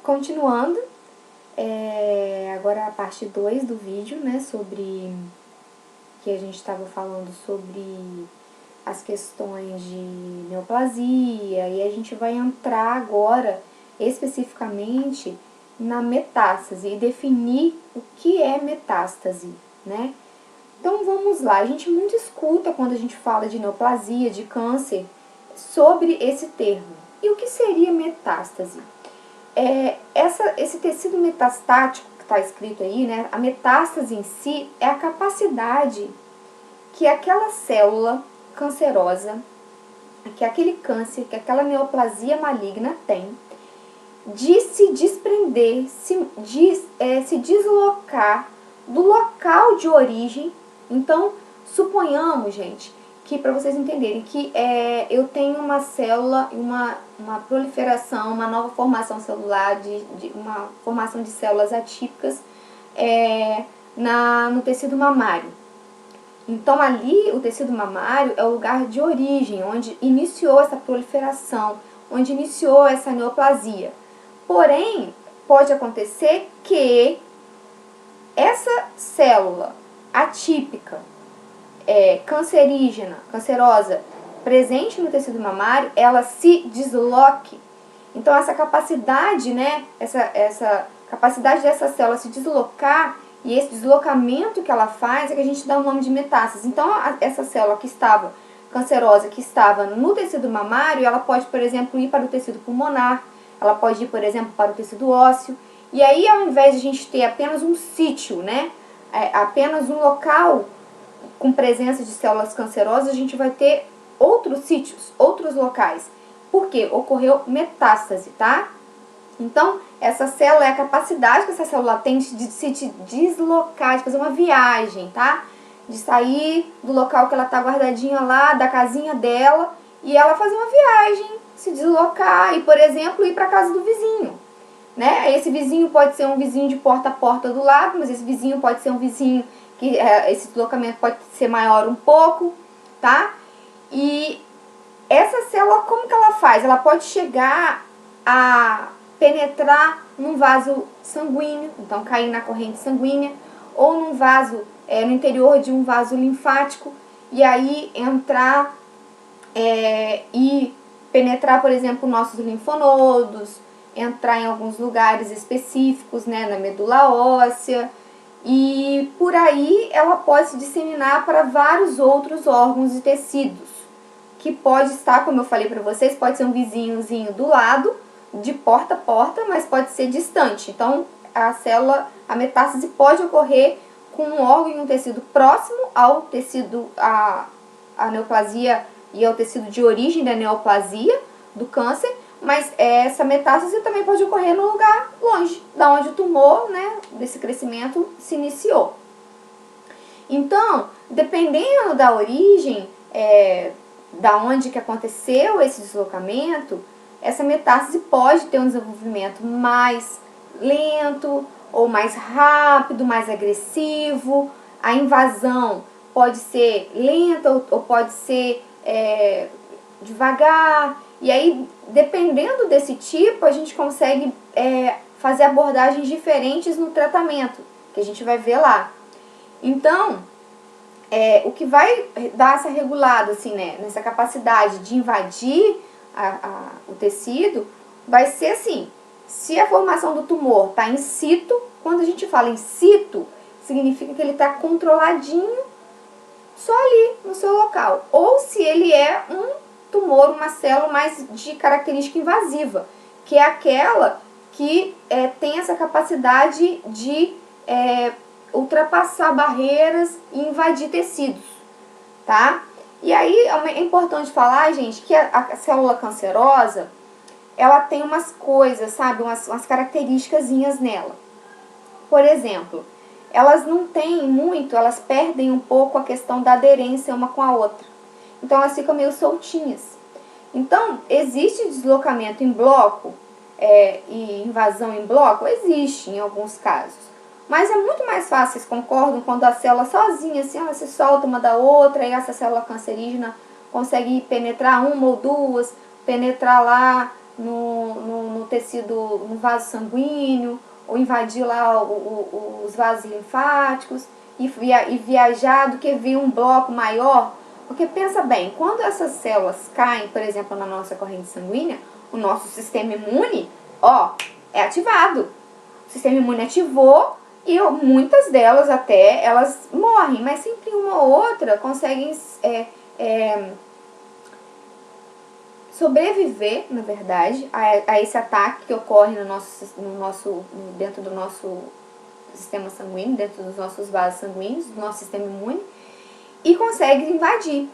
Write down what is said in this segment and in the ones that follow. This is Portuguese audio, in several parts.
Continuando, agora a parte 2 do vídeo, né, sobre que a gente estava falando sobre as questões de neoplasia, e a gente vai entrar agora especificamente na metástase e definir o que é metástase, né? Então vamos lá, a gente muito escuta quando a gente fala de neoplasia, de câncer, sobre esse termo. E o que seria metástase? Esse tecido metastático que está escrito aí, né, a metástase em si é a capacidade que aquela célula cancerosa, que aquele câncer, que aquela neoplasia maligna tem, de se desprender, se deslocar do local de origem. Então, suponhamos, gente, que para vocês entenderem que eu tenho uma célula, uma proliferação, uma nova formação celular, uma formação de células atípicas no tecido mamário. Então, ali, o tecido mamário é o lugar de origem, onde iniciou essa proliferação, onde iniciou essa neoplasia. Porém, pode acontecer que essa célula atípica, cancerosa, presente no tecido mamário, ela se desloque. Então, essa capacidade, né, essa capacidade dessa célula se deslocar, e esse deslocamento que ela faz é que a gente dá o nome de metástase. Então, essa célula que estava cancerosa, que estava no tecido mamário, ela pode, por exemplo, ir para o tecido pulmonar, ela pode ir, por exemplo, para o tecido ósseo. E aí, ao invés de a gente ter apenas um sítio, né, apenas um local com presença de células cancerosas, a gente vai ter outros sítios, outros locais. Por quê? Ocorreu metástase, tá? Então, essa célula é a capacidade que essa célula tem de se deslocar, de fazer uma viagem, tá? De sair do local que ela está guardadinha lá, da casinha dela, e ela fazer uma viagem, se deslocar e, por exemplo, ir para a casa do vizinho, né? Esse vizinho pode ser um vizinho de porta a porta do lado, mas esse vizinho pode ser um vizinho que esse deslocamento pode ser maior um pouco, tá? E essa célula, como que ela faz? Ela pode chegar a penetrar num vaso sanguíneo, então cair na corrente sanguínea, ou num vaso, no interior de um vaso linfático, e aí entrar e penetrar, por exemplo, nossos linfonodos, entrar em alguns lugares específicos, né, na medula óssea, e por aí ela pode se disseminar para vários outros órgãos e tecidos, que pode estar, como eu falei para vocês, pode ser um vizinhozinho do lado, de porta a porta, mas pode ser distante. Então, a metástase pode ocorrer com um órgão e um tecido próximo ao tecido, a neoplasia e ao tecido de origem da neoplasia, do câncer, mas essa metástase também pode ocorrer no lugar longe, da onde o tumor, né, desse crescimento se iniciou. Então, dependendo da origem, da onde que aconteceu esse deslocamento, essa metástase pode ter um desenvolvimento mais lento ou mais rápido, mais agressivo. A invasão pode ser lenta ou pode ser devagar. E aí, dependendo desse tipo, a gente consegue fazer abordagens diferentes no tratamento, que a gente vai ver lá. Então, o que vai dar essa regulada, assim, né, nessa capacidade de invadir o tecido, vai ser assim, se a formação do tumor está in situ, quando a gente fala in situ, significa que ele está controladinho só ali no seu local. Ou se ele é um tumor, uma célula mais de característica invasiva, que é aquela que tem essa capacidade de ultrapassar barreiras e invadir tecidos, tá? E aí é importante falar, gente, que a célula cancerosa, ela tem umas coisas, sabe, umas características nela. Por exemplo, elas não têm muito, elas perdem um pouco a questão da aderência uma com a outra. Então elas ficam meio soltinhas. Então, existe deslocamento em bloco e invasão em bloco? Existe em alguns casos. Mas é muito mais fácil, vocês concordam, quando a célula sozinha, assim, ela se solta uma da outra, e essa célula cancerígena consegue penetrar uma ou duas, penetrar lá no tecido, no vaso sanguíneo, ou invadir lá os vasos linfáticos e viajar do que vir um bloco maior. Porque pensa bem, quando essas células caem, por exemplo, na nossa corrente sanguínea, o nosso sistema imune, é ativado. O sistema imune ativou e muitas delas até, elas morrem, mas sempre uma ou outra conseguem sobreviver, na verdade, a esse ataque que ocorre dentro do nosso sistema sanguíneo, dentro dos nossos vasos sanguíneos, do nosso sistema imune, e consegue invadir.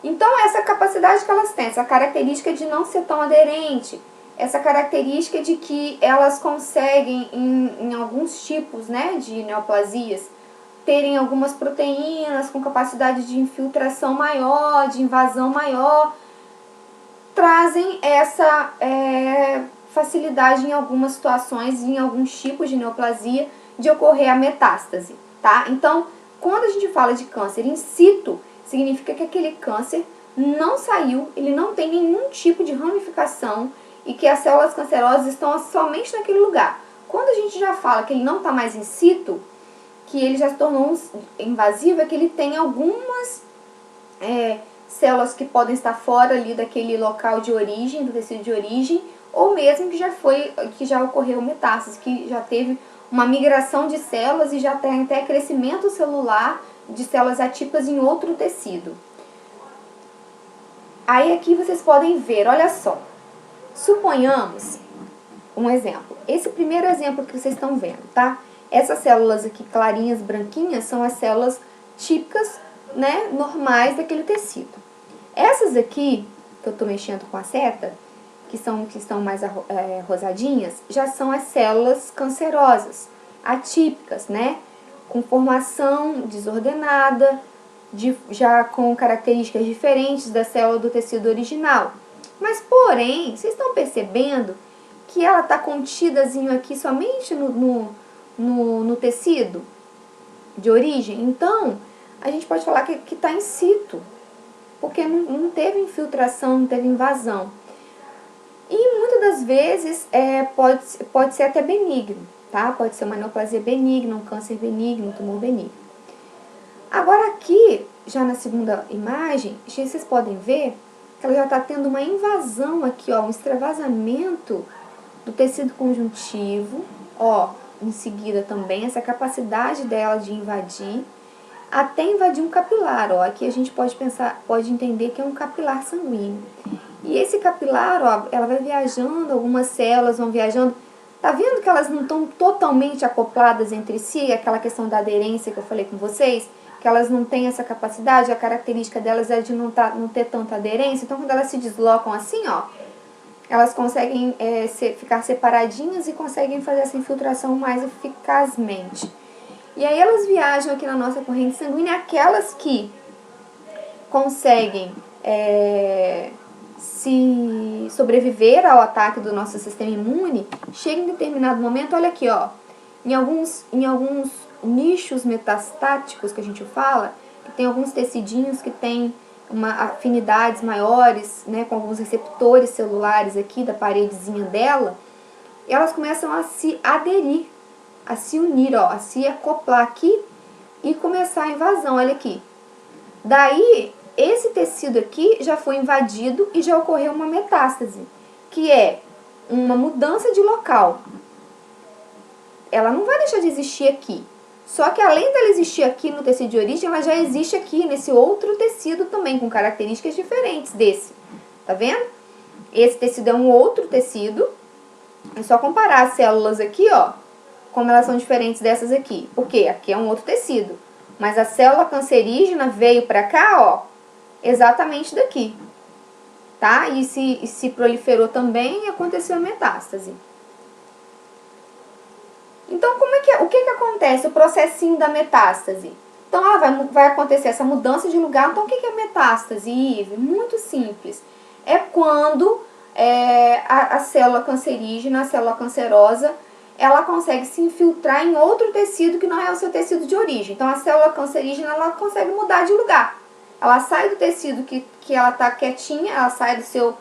Então, essa capacidade que elas têm, essa característica de não ser tão aderente, essa característica de que elas conseguem, em alguns tipos, né, de neoplasias, terem algumas proteínas com capacidade de infiltração maior, de invasão maior, trazem essa facilidade em algumas situações, em alguns tipos de neoplasia, de ocorrer a metástase, tá? Então, quando a gente fala de câncer in situ, significa que aquele câncer não saiu, ele não tem nenhum tipo de ramificação e que as células cancerosas estão somente naquele lugar. Quando a gente já fala que ele não está mais in situ, que ele já se tornou invasivo, é que ele tem algumas células que podem estar fora ali daquele local de origem, do tecido de origem, ou mesmo que já ocorreu metástase, que já teve uma migração de células e já tem até crescimento celular de células atípicas em outro tecido. Aí aqui vocês podem ver, olha só, suponhamos um exemplo, esse primeiro exemplo que vocês estão vendo, tá? Essas células aqui clarinhas, branquinhas, são as células típicas, né, normais daquele tecido. Essas aqui, que eu estou mexendo com a seta, que estão mais rosadinhas, já são as células cancerosas, atípicas, né? Com formação desordenada, já com características diferentes da célula do tecido original. Mas, porém, vocês estão percebendo que ela está contidazinho aqui somente no tecido de origem? Então, a gente pode falar que está in situ, porque não teve infiltração, não teve invasão. E muitas das vezes pode ser até benigno, tá? Pode ser uma neoplasia benigna, um câncer benigno, um tumor benigno. Agora aqui, já na segunda imagem, vocês podem ver que ela já está tendo uma invasão aqui, um extravasamento do tecido conjuntivo, em seguida também essa capacidade dela de invadir, até invadir um capilar, aqui a gente pode entender que é um capilar sanguíneo. E esse capilar, ela vai viajando, algumas células vão viajando. Tá vendo que elas não estão totalmente acopladas entre si? Aquela questão da aderência que eu falei com vocês, que elas não têm essa capacidade, a característica delas é de não ter tanta aderência. Então, quando elas se deslocam assim, elas conseguem ficar separadinhas e conseguem fazer essa infiltração mais eficazmente. E aí elas viajam aqui na nossa corrente sanguínea, aquelas que conseguem se sobreviver ao ataque do nosso sistema imune, chega em determinado momento, olha aqui, em alguns nichos metastáticos que a gente fala, que tem alguns tecidinhos que tem afinidades maiores, né, com alguns receptores celulares aqui da paredezinha dela, e elas começam a se aderir, a se unir, a se acoplar aqui e começar a invasão, olha aqui. Daí, esse tecido aqui já foi invadido e já ocorreu uma metástase, que é uma mudança de local. Ela não vai deixar de existir aqui. Só que além dela existir aqui no tecido de origem, ela já existe aqui nesse outro tecido também, com características diferentes desse. Tá vendo? Esse tecido é um outro tecido. É só comparar as células aqui, como elas são diferentes dessas aqui. Porque aqui é um outro tecido. Mas a célula cancerígena veio pra cá, exatamente daqui. Tá? E se proliferou também e aconteceu a metástase. Então, o que acontece? O processinho da metástase. Então, vai acontecer essa mudança de lugar. Então, o que é metástase, Ive? Muito simples. É quando a célula cancerígena, a célula cancerosa, ela consegue se infiltrar em outro tecido que não é o seu tecido de origem. Então, a célula cancerígena, ela consegue mudar de lugar. Ela sai do tecido que ela está quietinha, ela sai do seu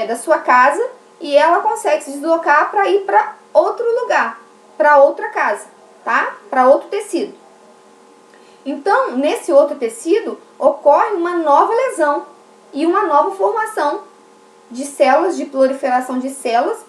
da sua casa e ela consegue se deslocar para ir para outro lugar, para outra casa, tá? Para outro tecido. Então, nesse outro tecido, ocorre uma nova lesão e uma nova formação de células, de proliferação de células,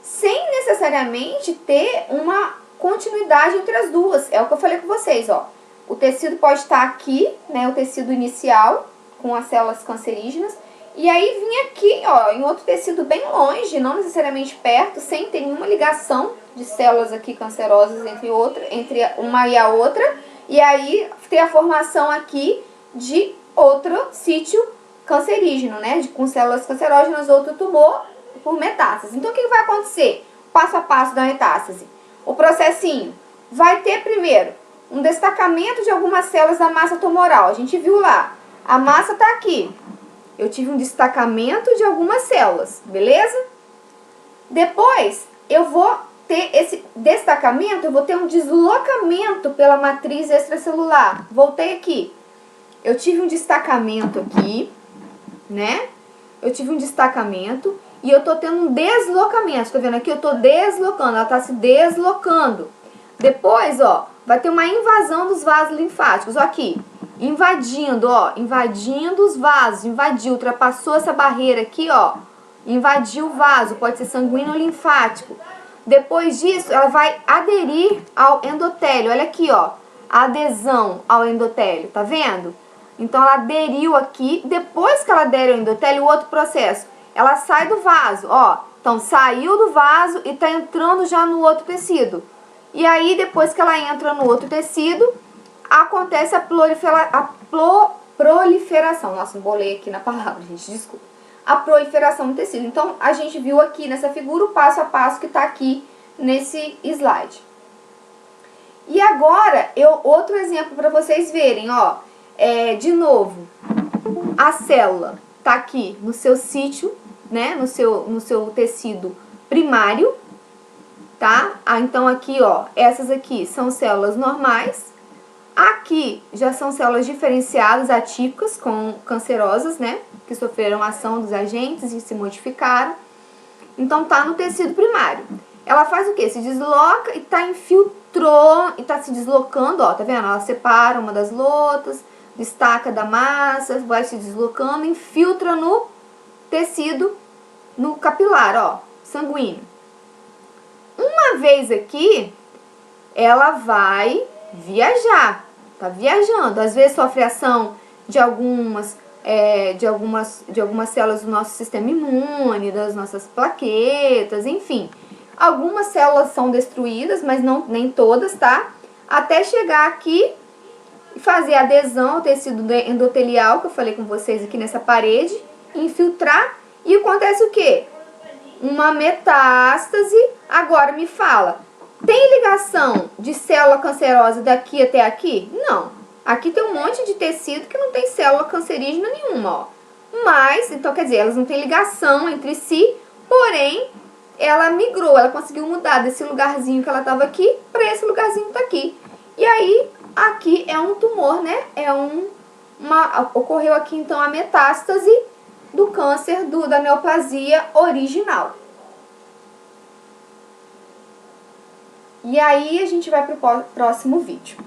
sem necessariamente ter uma continuidade entre as duas. É o que eu falei com vocês, ó. O tecido pode estar aqui, né, o tecido inicial, com as células cancerígenas, e aí vir aqui, ó, em outro tecido bem longe, não necessariamente perto, sem ter nenhuma ligação de células aqui cancerosas entre uma e a outra, e aí ter a formação aqui de outro sítio cancerígeno, né, com células cancerógenas, outro tumor por metástase. Então, o que vai acontecer? Passo a passo da metástase. O processinho vai ter primeiro um destacamento de algumas células da massa tumoral. A gente viu lá, a massa está aqui. Eu tive um destacamento de algumas células, beleza? Depois, eu vou ter esse destacamento, eu vou ter um deslocamento pela matriz extracelular. Voltei aqui. Eu tive um destacamento aqui, né? Eu tive um destacamento e eu tô tendo um deslocamento. Tá vendo aqui? Eu tô deslocando, ela tá se deslocando. Depois, ó, vai ter uma invasão dos vasos linfáticos. Ó, aqui, invadindo, ó, invadindo os vasos, invadiu, ultrapassou essa barreira aqui, ó, invadiu o vaso, pode ser sanguíneo ou linfático. Depois disso, ela vai aderir ao endotélio. Olha aqui, ó, a adesão ao endotélio, tá vendo? Então, ela aderiu aqui. Depois que ela adere ao endotélio, o outro processo, ela sai do vaso, ó. Então, saiu do vaso e tá entrando já no outro tecido. E aí, depois que ela entra no outro tecido, acontece a proliferação. Nossa, embolei aqui na palavra, gente, desculpa. A proliferação do tecido. Então, a gente viu aqui nessa figura o passo a passo que está aqui nesse slide. E agora, outro exemplo para vocês verem, ó. De novo, a célula está aqui no seu sítio, né? No seu tecido primário, tá? Então, aqui, ó, essas aqui são células normais. Aqui já são células diferenciadas, atípicas, cancerosas, né? Que sofreram ação dos agentes e se modificaram. Então, tá no tecido primário. Ela faz o quê? Se desloca e tá e tá se deslocando, ó, tá vendo? Ela separa uma das lotas, destaca da massa, vai se deslocando, infiltra no tecido, no capilar, ó, sanguíneo. Uma vez aqui, ela vai viajar, tá viajando. Às vezes sofre ação de algumas células do nosso sistema imune, das nossas plaquetas, enfim. Algumas células são destruídas, mas nem todas, tá? Até chegar aqui e fazer adesão ao tecido endotelial, que eu falei com vocês aqui nessa parede, infiltrar, e acontece o quê? Uma metástase. Agora me fala, tem ligação de célula cancerosa daqui até aqui? Não. Aqui tem um monte de tecido que não tem célula cancerígena nenhuma, ó. Mas, então quer dizer, elas não têm ligação entre si, porém, ela migrou, ela conseguiu mudar desse lugarzinho que ela estava aqui para esse lugarzinho que tá aqui. E aí, aqui é um tumor, né? Ocorreu aqui então a metástase do câncer da neoplasia original. E aí a gente vai para o próximo vídeo.